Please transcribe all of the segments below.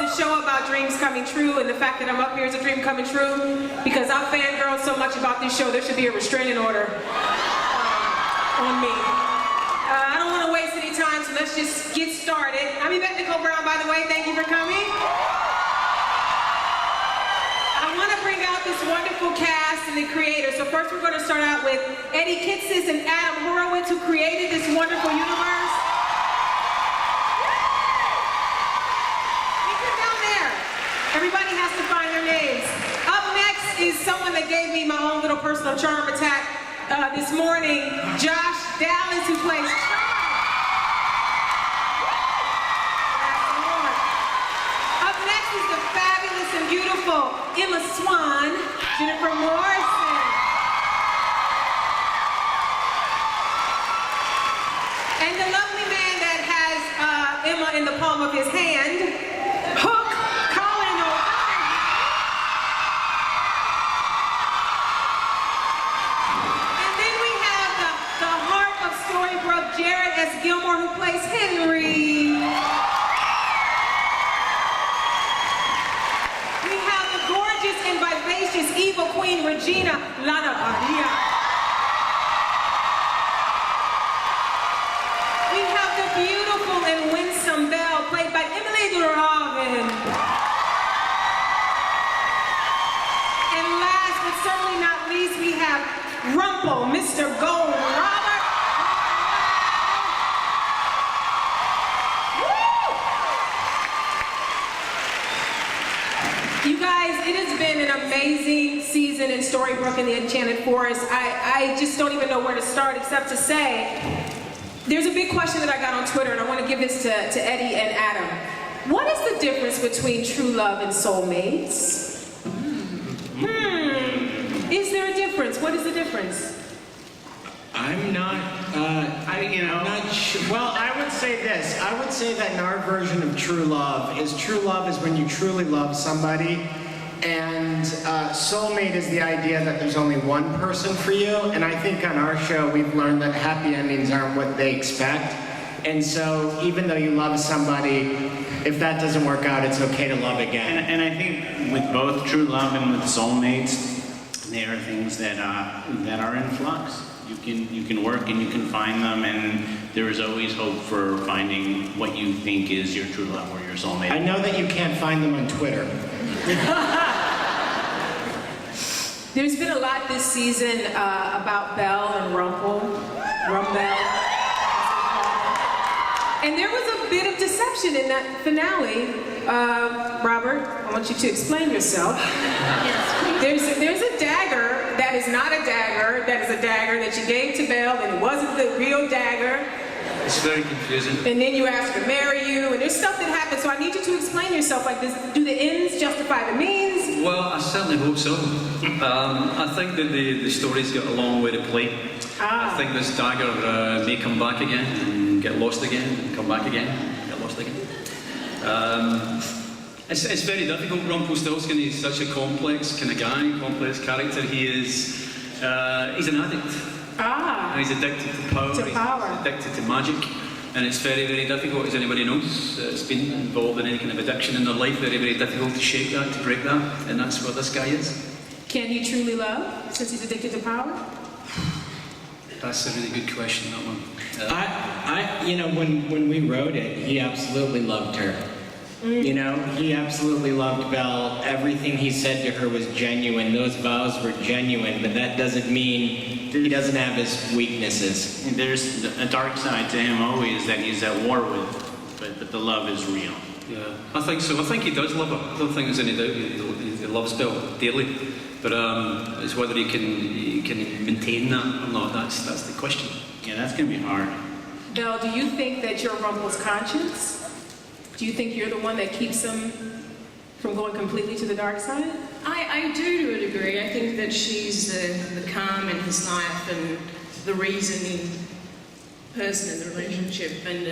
this show about dreams coming true, and the fact that I'm up here is a dream coming true, because I'm fangirl so much about this show, there should be a restraining order on me. I don't want to waste any time, so let's just get started. I'm Yvette Nicole Brown, by the way. Thank you for coming. I want to bring out this wonderful cast and the creators. So first we're going to start out with Eddie Kitsis and Adam Horowitz, who created this wonderful universe. Everybody has to find their names. Up next is someone that gave me my own little personal charm attack this morning, Josh Dallas, who plays Charm. Up next is the fabulous and beautiful Emma Swan, Jennifer Morrison. And the lovely man that has Emma in the palm of his hand, Gilmore, who plays Henry. We have the gorgeous and vivacious evil queen Regina Lana Parrilla. We have the beautiful and winsome Belle, played by Emily Duravin. And last but certainly not least, we have Rumple, Mr. Gold Robert. You guys, it has been an amazing season in Storybrooke and the Enchanted Forest. I just don't even know where to start except to say, there's a big question that I got on Twitter, and I want to give this to Eddie and Adam. What is the difference between true love and soulmates? Is there a difference? What is the difference? I'm not, I'm not sure. Well, I would say this. I would say that in our version of true love is when you truly love somebody, and soulmate is the idea that there's only one person for you, and I think on our show we've learned that happy endings aren't what they expect, and so even though you love somebody, if that doesn't work out, it's okay to love again. And I think with both true love and with soulmates, there are things that are in flux. You can work and you can find them, and there is always hope for finding what you think is your true love or your soulmate. I know that you can't find them on Twitter. There's been a lot this season about Belle and Rumbell. And there was a bit of deception in that finale. Robert, I want you to explain yourself. There's a dagger that is not a dagger, that is a dagger that you gave to Belle, and it wasn't the real dagger. It's very confusing. And then you asked her to marry you, and there's stuff that happened, so I need you to explain yourself like this. Do the ends justify the means? Well, I certainly hope so. I think that the story's got a long way to play. I think this dagger may come back again, and get lost again, and come back again, and get lost again. It's very difficult. Rumpelstiltskin is such a complex kind of guy, complex character. He's an addict. And he's addicted to power. He's addicted to magic. And it's very, very difficult, as anybody knows, that's been involved in any kind of addiction in their life, very, very difficult to shake that, to break that. And that's what this guy is. Can he truly love, since he's addicted to power? That's a really good question, that one. When we wrote it, he absolutely loved her. You know, he absolutely loved Belle. Everything he said to her was genuine. Those vows were genuine, but that doesn't mean he doesn't have his weaknesses. There's a dark side to him always that he's at war with, but the love is real. Yeah, I think so. I think he does love her. I don't think there's any doubt he loves Belle dearly. But it's whether he can maintain that or not. That's the question. Yeah, that's going to be hard. Belle, do you think that you're Rumple's conscience? Do you think you're the one that keeps him from going completely to the dark side? I do to a degree. I think that she's the calm in his life and the reasoning person in the relationship. And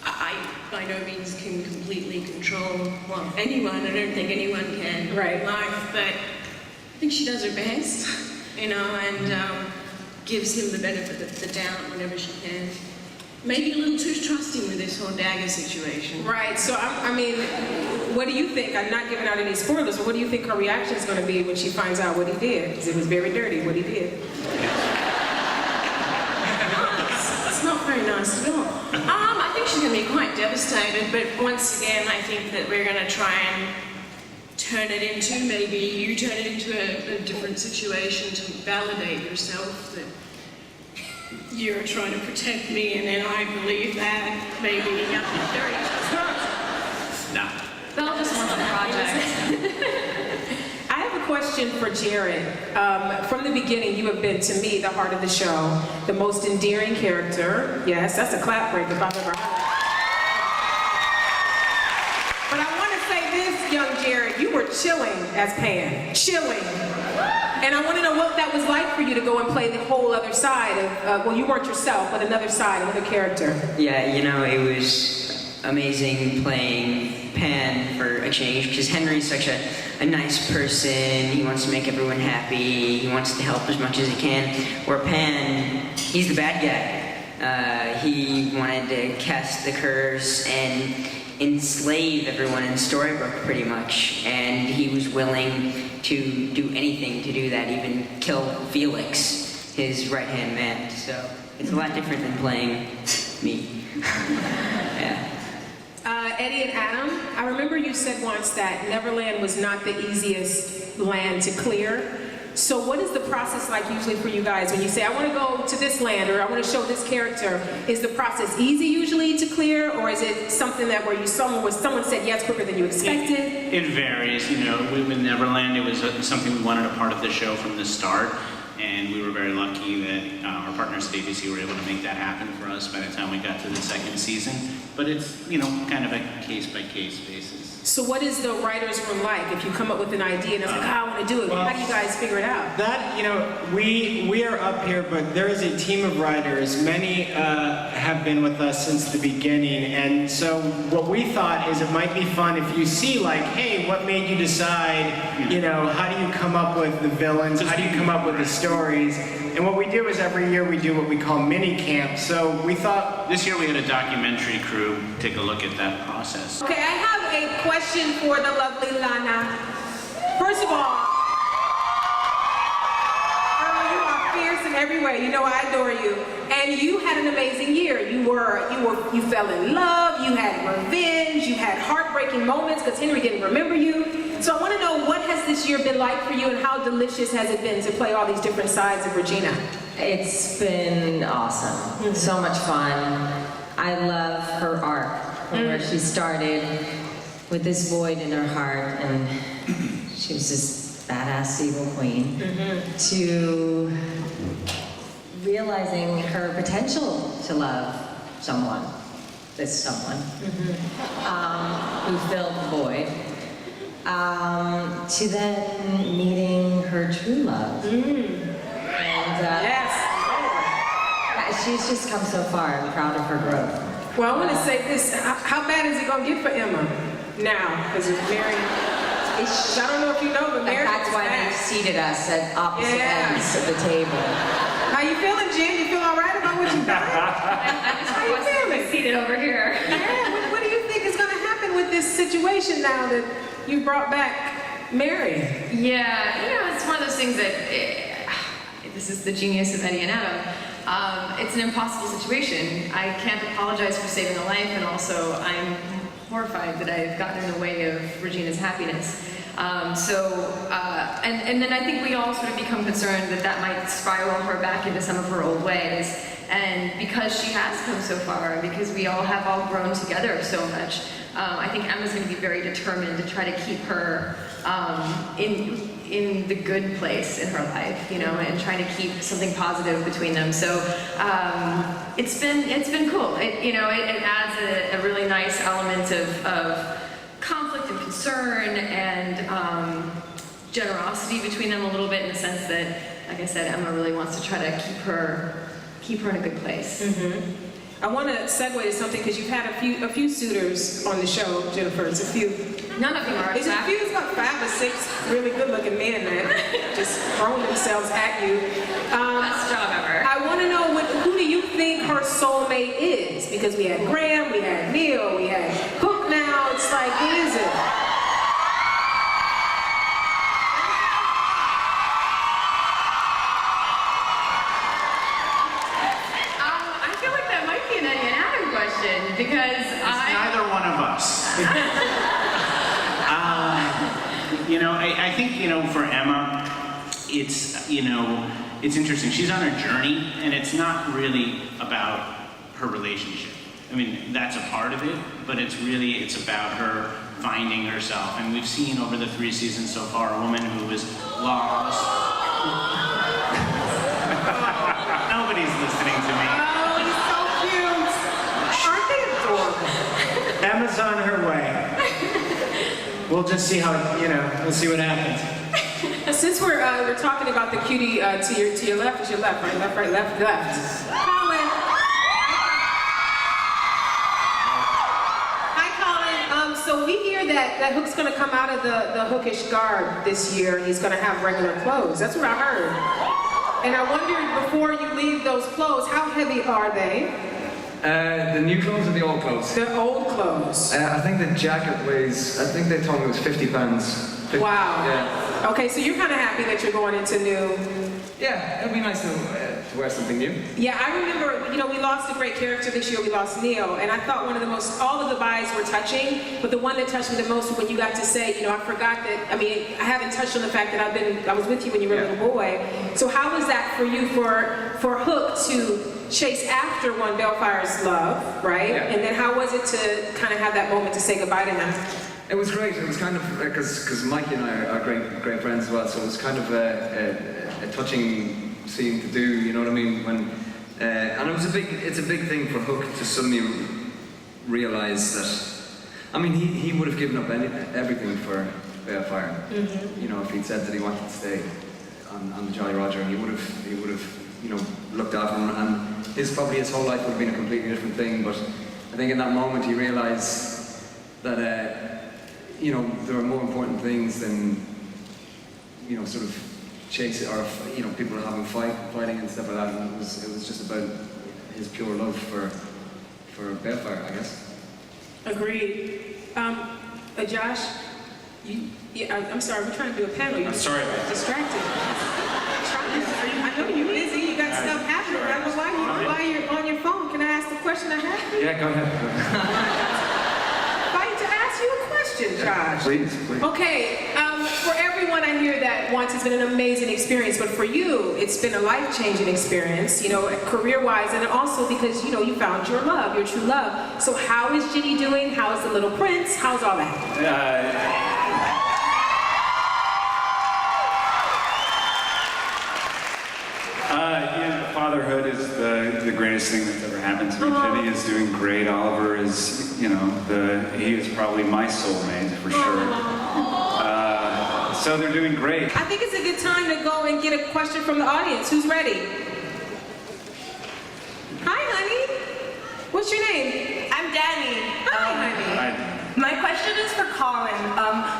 I by no means can completely control, anyone. I don't think anyone can in life. But I think she does her best, and gives him the benefit of the doubt whenever she can. maybe a little too trusting with this whole dagger situation. Right, so I mean, what do you think? I'm not giving out any spoilers, but what do you think her reaction is going to be when she finds out what he did? Because it was very dirty, what he did. It's not very nice at all. I think she's going to be quite devastated, but once again, I think that we're going to try and turn it into, maybe you turn it into a different situation to validate yourself that you're trying to protect me, and then I believe that, maybe. No. Belle just wants a project. I have a question for Jared. From the beginning, you have been, to me, the heart of the show, the most endearing character. Yes, that's a clap break if I've ever heard. But I want to say this, young Jared, you were chilling as Pan. Chilling. And I want to know what that was like for you to go and play the whole other side of, well, you weren't yourself, but another side, another character. Yeah, you know, it was amazing playing Pan for a change, because Henry's such a nice person. He wants to make everyone happy. He wants to help as much as he can. Where Pan, he's the bad guy. He wanted to cast the curse and enslave everyone in Storybrooke, pretty much. And he was willing to do anything to do that, even kill Felix, his right-hand man. So it's a lot different than playing me. Yeah. Eddie and Adam, I remember you said once that Neverland was not the easiest land to clear. So what is the process like usually for you guys when you say, I want to go to this land or I want to show this character? Is the process easy usually to clear, or is it something that where someone said yes quicker than you expected? It varies, you know. With Neverland, it was something we wanted a part of the show from the start, and we were very lucky that our partners at ABC were able to make that happen for us by the time we got to the second season. But it's, you know, kind of a case-by-case basis. So what is the writer's room like? If you come up with an idea and it's like, I want to do it, how do you guys figure it out? That, you know, we are up here, but there is a team of writers. Many have been with us since the beginning, and so what we thought is it might be fun if you see, like, hey, what made you decide, you know, how do you come up with the villains, how do you come up with the stories? And what we do is every year we do what we call mini camps. So we thought... This year we had a documentary crew take a look at that process. Okay, I have a question for the lovely Lana. First of all, girl, you are fierce in every way. You know I adore you. And you had an amazing year. You fell in love, you had revenge, you had heartbreaking moments because Henry didn't remember you. So I want to know, what has this year been like for you, and how delicious has it been to play all these different sides of Regina? It's been awesome. So much fun. I love her arc, from where she started with this void in her heart, and she was this badass evil queen, to realizing her potential to love someone, this someone, who filled the void, to then meeting her true love. Yes. She's just come so far. I'm proud of her growth. Well, I want to say this. How bad is it going to get for Emma now? Because Mary, I don't know if you know, but Mary. That's why they've seated us at opposite ends of the table. How you feeling, Jen? You feel all right about what you've done? How you feeling? Seated over here. Yeah. What do you think is going to happen with this situation now that you brought back Mary? Yeah, you know, it's one of those things that, this is the genius of Eddie and Adam. It's an impossible situation. I can't apologize for saving a life, and also I'm horrified that I've gotten in the way of Regina's happiness. And then I think we all sort of become concerned that that might spiral her back into some of her old ways. And because she has come so far, and because we all have all grown together so much, I think Emma's going to be very determined to try to keep her in the good place in her life, you know, and trying to keep something positive between them. So it's been cool. It adds a really nice element of conflict and concern and generosity between them a little bit, in the sense that, like I said, Emma really wants to try to keep her in a good place. I want to segue to something, because you've had a few suitors on the show, Jennifer. It's a few. None of them are. It's a few. It's about 5 or 6 really good-looking men that just throwing themselves at you. Best job ever. I want to know, who do you think her soulmate is? Because we had Graham, we had Neil, we had Hook now. It's like, what is it? I feel like that might be an Eddie and Adam question because It's neither one of us. I think, for Emma, it's interesting. She's on her journey, and it's not really about her relationship. I mean, that's a part of it, but it's about her finding herself. And we've seen over the 3 seasons so far a woman who is lost. Nobody's listening to me. Oh, he's so cute. Aren't they adorable? Emma's on her way. We'll just see we'll see what happens. Since we're talking about the cutie to your left, is your left, right, left, right, left, left. Colin. Hi, Colin. So we hear that Hook's gonna come out of the hookish garb this year, and he's gonna have regular clothes. That's what I heard. And I wondered, before you leave those clothes, how heavy are they? The new clothes or the old clothes? The old clothes. I think the jacket weighs, I think they told me it was 50 pounds. Wow. Yeah. Okay, so you're kind of happy that you're going into new. Yeah, it'd be nice to wear something new. Yeah, I remember, we lost a great character this year. We lost Neil, and I thought all of the buys were touching, but the one that touched me the most was when you got to say, I forgot that, I haven't touched on the fact that I was with you when you were a little boy. So how was that for you, for Hook to chase after one Bellfire's love, right? Yeah. And then how was it to kind of have that moment to say goodbye to him? It was great. It was kind of, because Mikey and I are great friends as well, so it was kind of a touching scene to do, you know what I mean? And it's a big thing for Hook to suddenly realise that, he would have given up everything for Bellfire. Mm-hmm. If he'd said that he wanted to stay on the Jolly Roger, he would have, looked after him, and his whole life would have been a completely different thing. But I think in that moment he realised that, there are more important things than, sort of chase or people having fighting and stuff like that. And it was just about his pure love for Bellfire, I guess. Agreed. Josh, I'm sorry, we're trying to do a panel. You're distracted. I know you're busy. You got stuff happening. I don't know why you're on your phone. Can I ask the question I have? Yeah, go ahead. Fighting to ask you a question, Josh. Please. Okay. For everyone I hear that once it's been an amazing experience, but for you, it's been a life-changing experience, career-wise, and also because, you found your love, your true love. So how is Ginny doing? How is the little prince? How's all that? Fatherhood is the greatest thing that's ever happened to me. Jenny is doing great. Oliver is, he is probably my soulmate for sure. So they're doing great. I think it's a good time to go and get a question from the audience. Who's ready? Hi, honey. What's your name? I'm Danny. Hi, honey. Hi. My question is for Colin.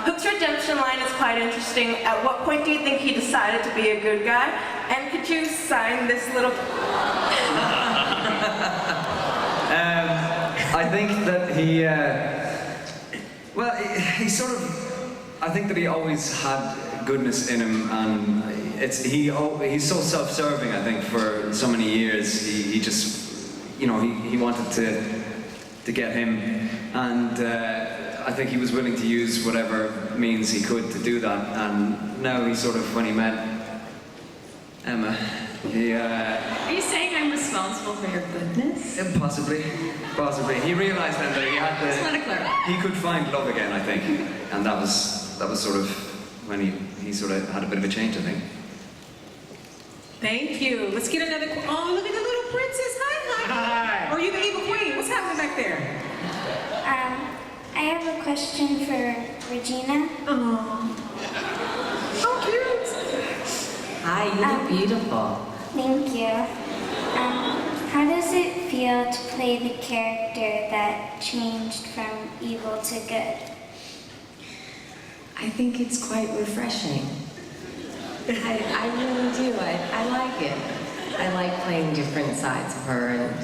Hook's redemption line is quite interesting. At what point do you think he decided to be a good guy? And could you sign this little... I think that he sort of... I think that he always had goodness in him, and he's so self-serving. I think for so many years he just, he wanted to get him, and I think he was willing to use whatever means he could to do that. And now he sort of, when he met Emma, Are you saying I'm responsible for your goodness? Possibly. He realised then that he had to. Just want to clarify. He could find love again, I think, and that was sort of when he sort of had a bit of a change, I think. Thank you. Let's get another. Oh, look at the little princess. Hi. Or are you the evil queen? What's happening back there? I have a question for Regina. Oh, so cute. Hi, you look beautiful. Thank you. How does it feel to play the character that changed from evil to good? I think it's quite refreshing. I really do. I like it. I like playing different sides of her, and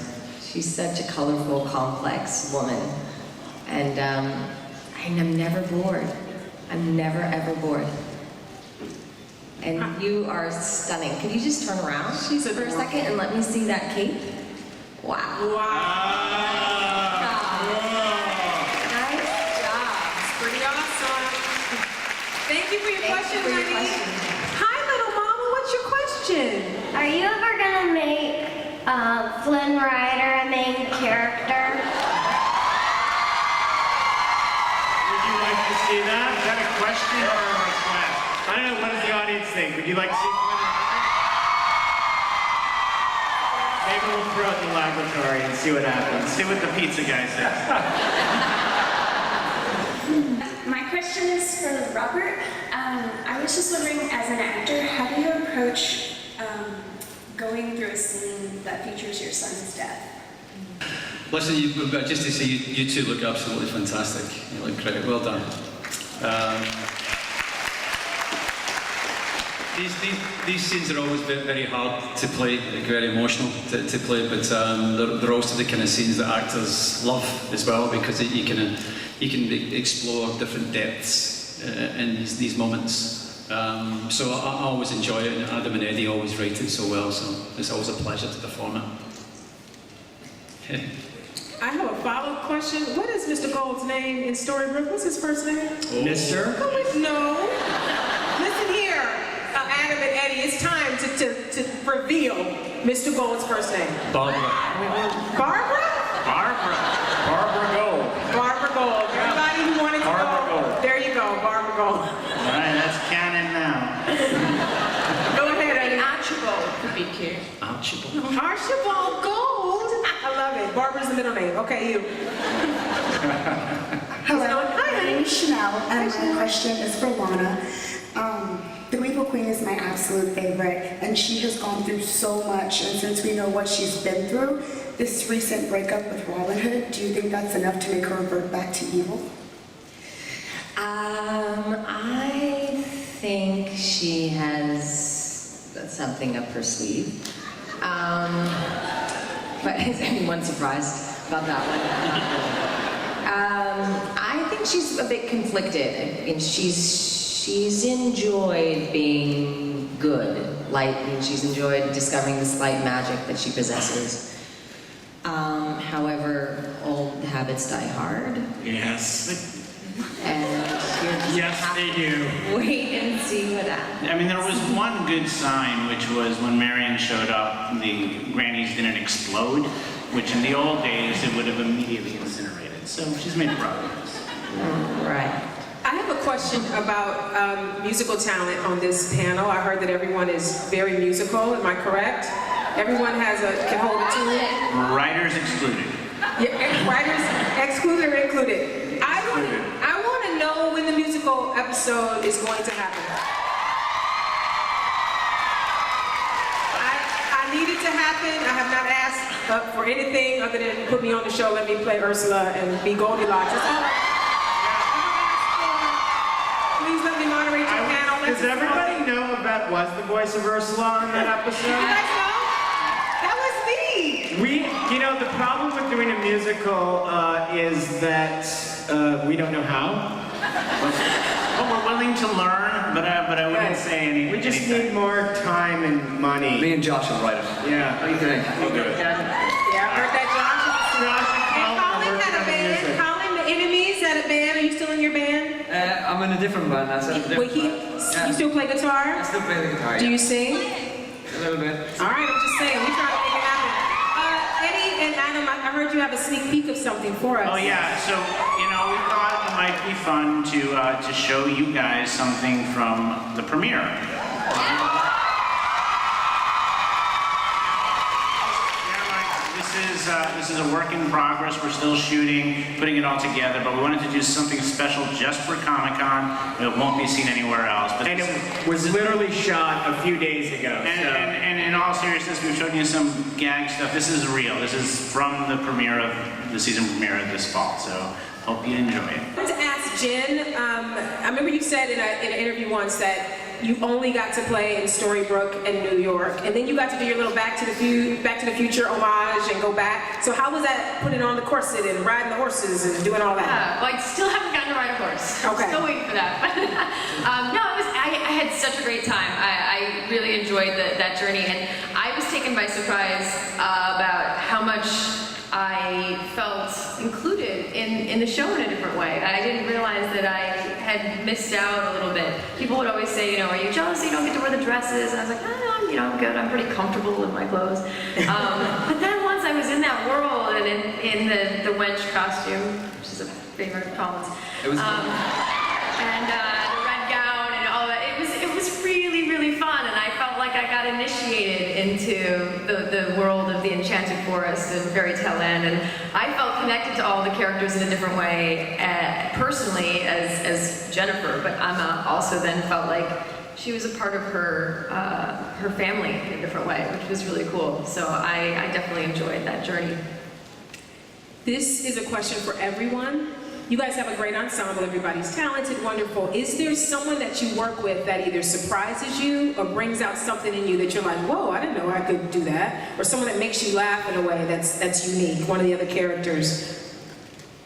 She's such a colorful, complex woman. And I'm never bored. I'm never, ever bored. And you are stunning. Can you just turn around for a second and let me see that cape? Wow. Nice job. It's pretty awesome. Thank you for your question, honey. Hi, little mama. What's your question? Are you ever gonna make Flynn Rider a main character? Would you like to see that? Is that a question or a request? I don't know. What does the audience think? Would you like to see Flynn Rider? Maybe we'll throw it in the laboratory and see what happens. See what the pizza guy says. My question is for Robert. I was just wondering, as an actor, how do you approach going through a scene that features your son's death? Listen, just to say, you two look absolutely fantastic. You look great. Well done. These scenes are always very hard to play, very emotional to play, but they're also the kind of scenes that actors love as well, because you can explore different depths in these moments. So I always enjoy it, and Adam and Eddie always write it so well, so it's always a pleasure to perform it. I have a follow-up question. What is Mr. Gold's name in Storybrooke? What's his first name? Mr.? No. Listen here, Adam and Eddie. It's time to reveal Mr. Gold's first name. Barbara. Barbara? Barbara Gold. Barbara Gold. Everybody who wanted to Barbara go. Gold. There you go, Barbara Gold. All right, that's canon now. Go ahead, Eddie. Archibald could be cute. Archibald. Archibald Gold. I love it. Barbara's the middle name. Okay, you. Hello, my name is Chanel, and my question is for Lana. The Regal Queen is my absolute favorite, and she has gone through so much, and since we know what she's been through, this recent breakup with Robin Hood, do you think that's enough to make her revert back to evil? I think she has something up her sleeve. But is anyone surprised about that one? I think she's a bit conflicted. I mean, she's enjoyed being good, light, and she's enjoyed discovering this light magic that she possesses. However, old habits die hard. Yes. And Yes, they do. wait and see what happens. I mean, there was one good sign, which was when Marion showed up, the grannies didn't explode, which in the old days, it would have immediately incinerated. So she's made progress. Right. I have a question about musical talent on this panel. I heard that everyone is very musical. Am I correct? Everyone can hold a tune. Writers excluded. Yeah, writers excluded or included. I want to know when the musical episode is going to happen. I need it to happen. I have not asked for anything other than put me on the show, let me play Ursula and be Goldilocks. That's all. Please let me moderate your panel. Does everybody know Yvette was the voice of Ursula in that episode? You guys know? That was me. The problem with doing a musical is that we don't know how. Well, we're willing to learn, but I wouldn't say anything. We just need more time and money. Me and Josh will write it. Yeah. What do you think? We'll do it. Yeah, I heard that Josh and Colin had a band. Colin, the Enemies had a band. Are you still in your band? I'm in a different band. You still play guitar? I still play the guitar. Do you sing? A little bit. All right, I'm just saying. We're trying to make it happen. Eddie and Adam, I heard you have a sneak peek of something for us. Oh yeah, so we thought it might be fun to show you guys something from the premiere. This is a work in progress. We're still shooting, putting it all together, but we wanted to do something special just for Comic-Con. It won't be seen anywhere else. But And it was literally shot a few days ago. And in all seriousness, we've shown you some gag stuff. This is real. This is from the season premiere of this fall. So hope you enjoy it. I wanted to ask Jen, I remember you said in an interview once that you only got to play in Storybrooke and New York, and then you got to do your little Back to the Future homage and go back. So how was that putting on the corset and riding the horses and doing all that? Well, I still haven't gotten to ride a horse. Okay. I'm still waiting for that. But no, I had such a great time. I really enjoyed that journey, and I was taken by surprise about how much I felt included in the show in a different way. I didn't realize that I had missed out a little bit. People would always say, are you jealous you don't get to wear the dresses? And I was like, no, I'm good. I'm pretty comfortable in my clothes. But then once I was in that world and in the wench costume, which is a favorite of Colin's, It was and the red gown and all that, it was really, really fun, and I felt like I got initiated into the world of the Enchanted Forest and Fairy Tale Land, and I felt connected to all the characters in a different way, personally as Jennifer, but Emma also then felt like she was a part of her family in a different way, which was really cool. So I definitely enjoyed that journey. This is a question for everyone. You guys have a great ensemble, everybody's talented, wonderful. Is there someone that you work with that either surprises you or brings out something in you that you're like, whoa, I didn't know I could do that? Or someone that makes you laugh in a way that's unique, one of the other characters?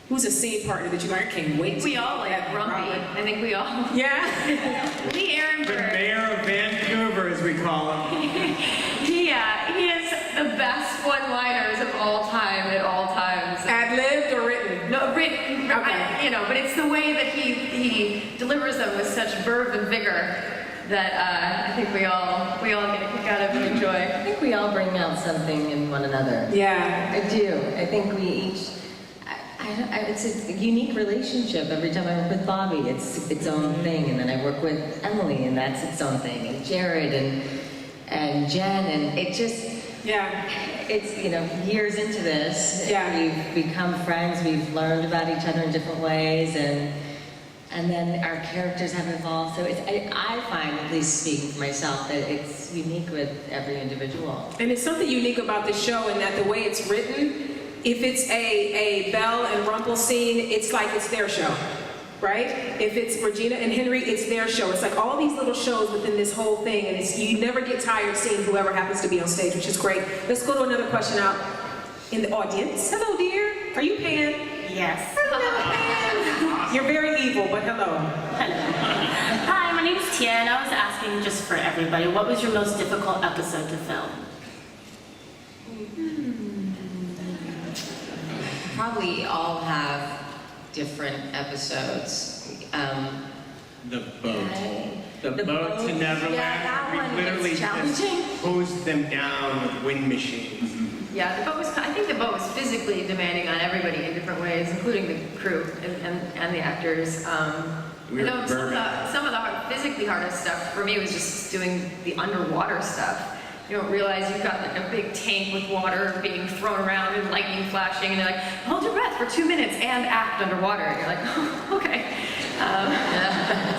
Who's a scene partner that you're like, I can't wait to We all like Grumpy. I think we all. Yeah? Lee Ehrenberg. The mayor of Vancouver, as we call him. He has the best one-liners of all time at all times. Ad-libbed or written? No, written. Okay. But it's the way that he delivers them with such verve and vigor that I think we all get a kick out of and enjoy. I think we all bring out something in one another. Yeah. I do. I think we each. It's a unique relationship. Every time I work with Bobby, it's its own thing, and then I work with Emily, and that's its own thing, and Jared and Jen, and it just. Yeah. It's, years into this. Yeah. We've become friends. We've learned about each other in different ways, and then our characters have evolved. So I find, at least speaking for myself, that it's unique with every individual. And it's something unique about the show in that the way it's written, if it's a Belle and Rumple scene, it's like it's their show, right? If it's Regina and Henry, it's their show. It's like all these little shows within this whole thing, and you never get tired seeing whoever happens to be on stage, which is great. Let's go to another question out in the audience. Hello, dear. Are you Pan? Yes. Hello, Pan. You're very evil, but hello. Hi, my name is Tia, and I was asking just for everybody, what was your most difficult episode to film? Probably all have different episodes. The boat. The boat to Neverland. Yeah, that one we literally was just challenging. hosed them down with wind machines. Yeah, I think the boat was physically demanding on everybody in different ways, including the crew and the actors. We were some of the physically hardest stuff for me was just doing the underwater stuff. You don't realize you've got like a big tank with water being thrown around and lightning flashing, and they're like, hold your breath for 2 minutes and act underwater. And you're like, oh, okay.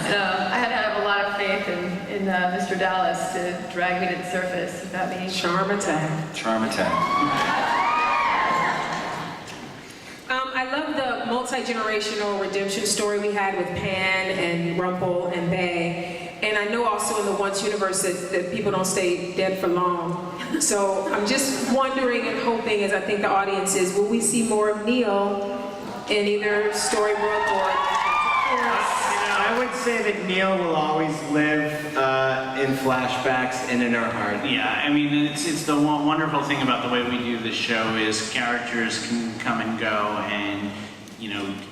So I had to have a lot of faith in Mr. Dallas to drag me to the surface without me. Charm attack. Charm attack. I love the multi-generational redemption story we had with Pan and Rumple and Bay. And I know also in the Once universe that people don't stay dead for long. So I'm just wondering and hoping, as I think the audience is, will we see more of Neil in either Storybrooke or... I would say that Neil will always live in flashbacks and in our heart. Yeah, I mean, it's the wonderful thing about the way we do the show is characters can come and go, and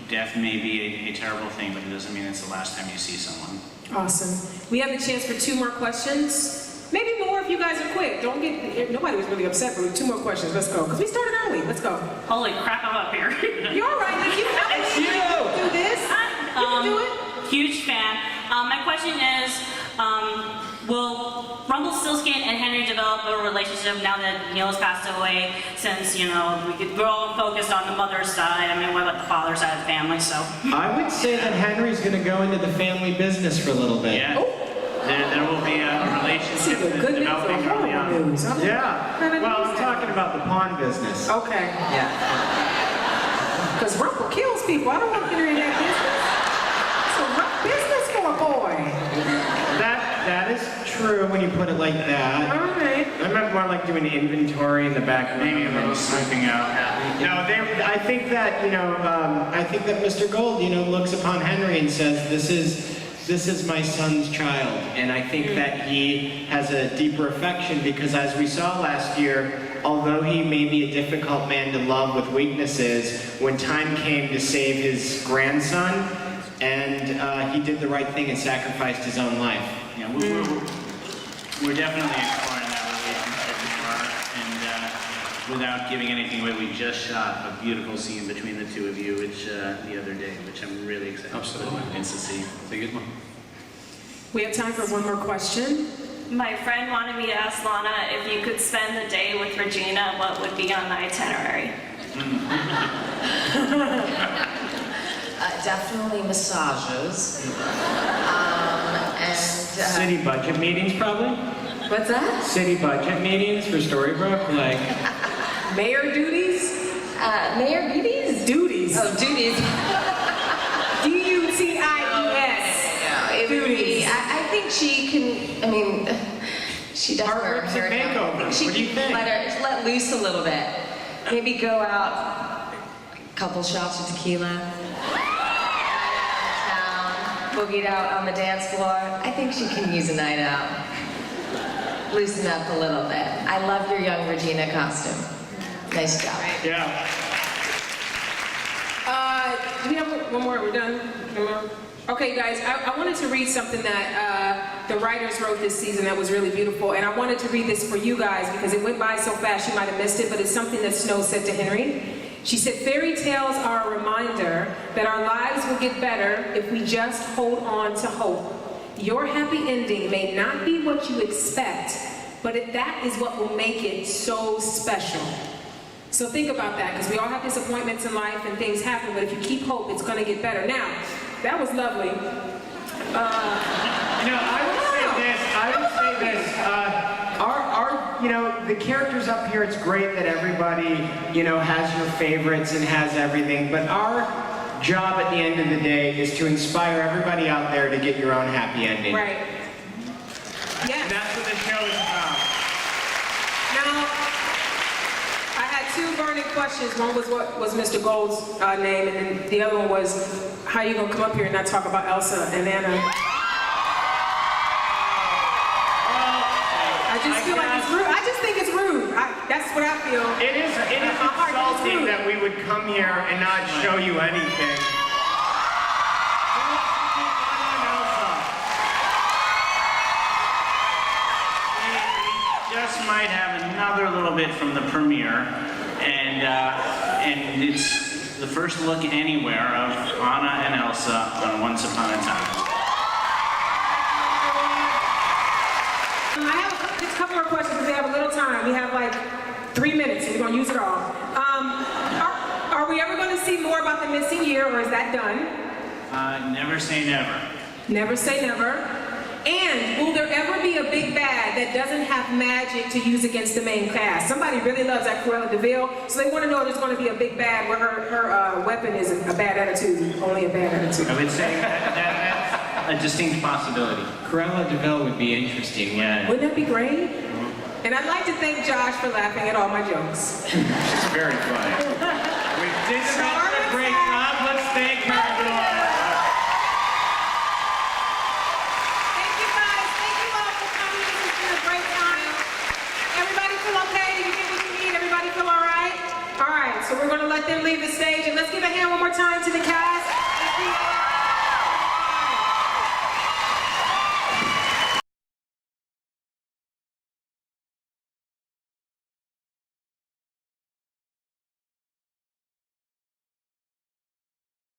death may be a terrible thing, but it doesn't mean it's the last time you see someone. Awesome. We have the chance for 2 more questions. Maybe more if you guys are quick. Nobody was really upset, but 2 more questions. Let's go. Because we started early. Let's go. Holy crap, I'm up here. You're all right. If you It's you can do this. You can do it. Huge fan. My question is, will Rumpelstiltskin and Henry develop a relationship now that Neil has passed away? Since, we're all focused on the mother's side. I mean, what about the father's side of the family, so. I would say that Henry's going to go into the family business for a little bit. Yeah. There will be a relationship that's developing early on. Yeah. Well, I'm talking about the pawn business. Okay. Yeah. Because Rumple kills people. I don't want Henry in that business. It's a rough business for a boy. That true when you put it like that. All right. I meant more like doing inventory in the back of Maybe a little sniffing out. No, I think that, I think that Mr. Gold, looks upon Henry and says, this is my son's child. And I think that he has a deeper affection because as we saw last year, although he may be a difficult man to love with weaknesses, when time came to save his grandson, and he did the right thing and sacrificed his own life. Yeah, we're definitely exploring that relationship more, and without giving anything away, we just shot a beautiful scene between the two of you, which the other day, which I'm really excited to see. It's a good one. We have time for one more question. My friend wanted me to ask Lana if you could spend the day with Regina, what would be on the itinerary? Definitely massages. And City budget meetings, probably? what's that? City budget meetings for Storybrooke, like... Mayor duties? Mayor duties? Duties. Oh, duties. D-U-T-I-E-S. It would be, I think she can, she does her Artwork's a hair down. makeover. I think she What do you can think? let loose a little bit. Maybe go out, a couple shots of tequila, town, boogied out on the dance floor. I think she can use a night out. Loosen up a little bit. I love your young Regina costume. Nice job. Yeah. Do we have one more? We're done? One more? Okay, guys, I wanted to read something that the writers wrote this season that was really beautiful, and I wanted to read this for you guys because it went by so fast you might have missed it, but it's something that Snow said to Henry. She said, "Fairy tales are a reminder that our lives will get better if we just hold on to hope. Your happy ending may not be what you expect, but that is what will make it so special." So think about that, because we all have disappointments in life and things happen, but if you keep hope, it's going to get better. Now, that was lovely. I would say this. The characters up here, it's great that everybody, has your favorites and has everything, but our job at the end of the day is to inspire everybody out there to get your own happy ending. Right. Yeah. And that's what the show is about. Now, I had two burning questions. One was what was Mr. Gold's name, and then the other one was how you gonna come up here and not talk about Elsa and Anna? I just feel like it's rude. I just think it's rude. That's what I feel. It is insulting that we would come here and not show you anything. Just might have another little bit from the premiere, and it's the first look anywhere of Anna and Elsa on Once Upon a Time. I have just a couple more questions because we have a little time. We have like 3 minutes, and we're gonna use it all. Are we ever going to see more about the missing year, or is that done? Never say never. Never say never. And will there ever be a big bad that doesn't have magic to use against the main cast? Somebody really loves that Cruella de Vil, so they want to know if there's going to be a big bad where her weapon is a bad attitude, only a bad attitude. I would say that's a distinct possibility. Cruella de Vil would be interesting, yeah. Wouldn't that be great? And I'd like to thank Josh for laughing at all my jokes. She's very funny. We did a great job. Let's thank her. Thank you guys. Thank you all for coming. This has been a great time. Everybody feel okay? Did you get what you need? Everybody feel all right? All right, so we're going to let them leave the stage, and let's give a hand one more time.